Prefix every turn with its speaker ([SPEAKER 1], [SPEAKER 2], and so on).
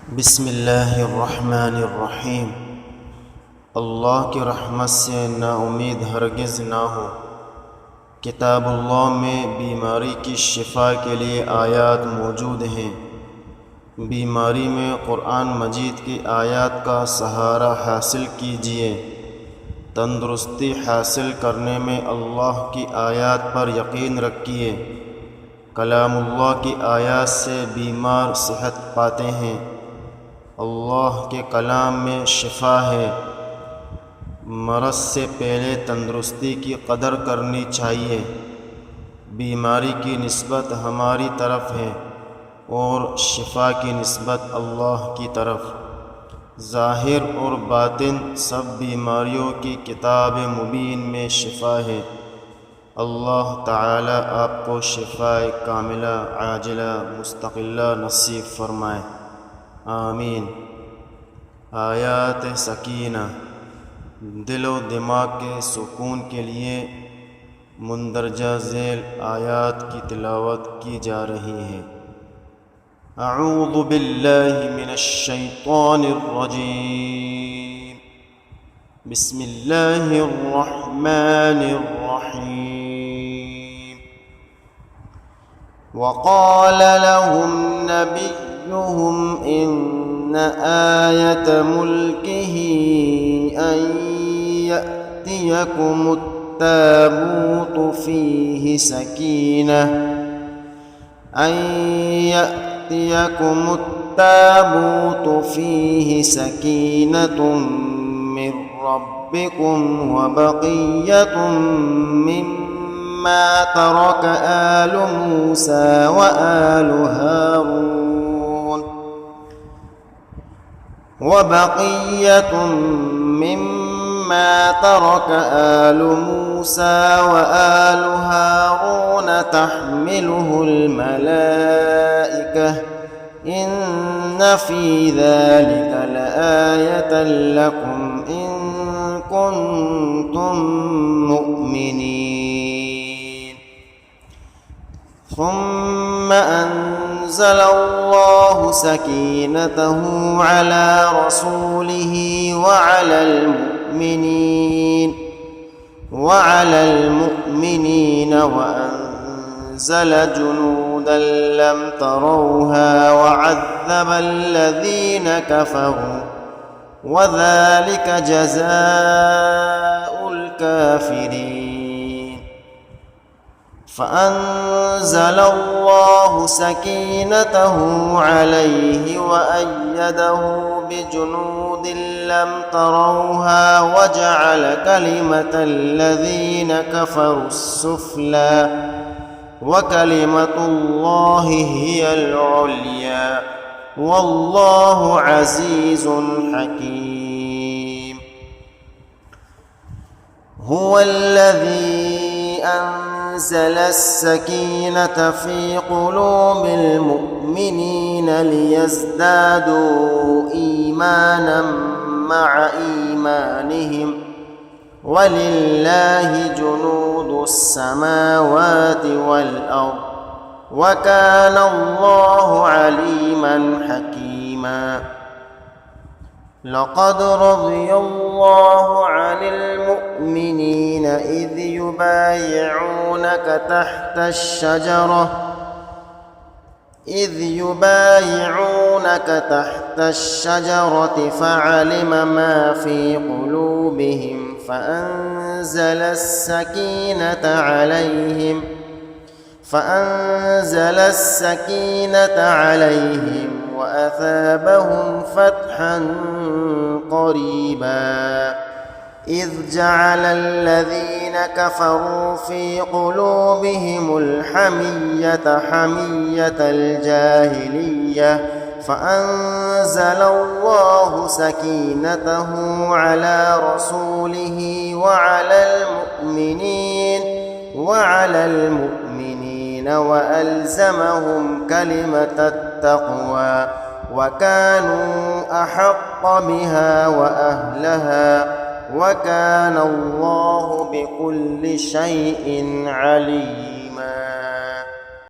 [SPEAKER 1] बिस्मिल्लाहिर्रहमानिर्रहीम। अल्लाह की रहमत से नाउम्मीद हरगिज़ ना हो। किताबुल्लाह में बीमारी की शिफा के लिए आयात मौजूद हैं। बीमारी में कुरान मजीद की आयात का सहारा हासिल कीजिए। तंदुरुस्ती हासिल करने में अल्लाह की आयात पर यकीन रखिए। कलामुल्लाह की आयात से बीमार सेहत पाते हैं। अल्लाह के कलाम में शिफा है। मरज़ से पहले तंदुरुस्ती की कदर करनी चाहिए। बीमारी की निस्बत हमारी तरफ है और शिफा की निस्बत अल्लाह की तरफ। ज़ाहिर और बातिन सब बीमारियों की किताब मुबीन में शिफा है। अल्लाह ताला आपको शिफाए कामिला आजिला मुस्तक़िला नसीब फ़रमाए, आमीन। आयात सकीना दिल व दिमाग के सुकून के लिए मुंदरजा झेल आयात की तिलावत की जा रही है। अऊज़ु बिल्लाहि मिनश शैतानिर रजीम। बिस्मिल्लाहिर रहमानिर रहीम। वक़ाल लहुम नबियुहुम इन्न आयत मुल्किही अन यअतियकुमुत ताबूतु फीहि सकीनह सकीनतुम मिर रब्बिकुम व बक़िय्यतुम मिम्मा तरक आलु मूसा व आलु हारून तहमिलुहुल मलाइका इन्न फी ज़ालिका लआयतन लकुम इन कुन्तुम मुअ्मिनीन। सुम्मा अंज़लल्लाहु सकीनतहु अला रसूलिही व अलल मुअ्मिनीन व अंज़ल जुनूदन लम तरौहा व अज़्ज़ब अल्लज़ीन कफ़रू व ज़ालिका जज़ाउल काफ़िरीन। फ़अंज़लल्लाहु सकीनतहु अलैहि व अय्यदहु बिजुनूदिन लम तरौहा व जअल कलिमतल्लज़ीन कफ़रू अस्सुफ़्ला व कलिमतुल्लाहि हियल उल्या वल्लाहु अज़ीज़ुन हकीम। हुवल्लज़ी أنزل السكينة في قلوب المؤمنين ليزدادوا إيمانا مع إيمانهم ولله جنود السماوات والأرض وكان الله عليما حكيما. لقد رضي الله عن المؤمنين إذ يبايعونك تحت الشجرة فعلم ما في قلوبهم فأنزل السكينة عليهم وأثابهم فتحا قريبا. إذ جعل الذين كفروا في قلوبهم الحمية حمية الجاهلية فأنزل الله سكينته على رسوله وعلى المؤمنين وألزمهم كلمة التقوى وكانوا أحق بها وأهلها وكان الله بكل شيء عليم.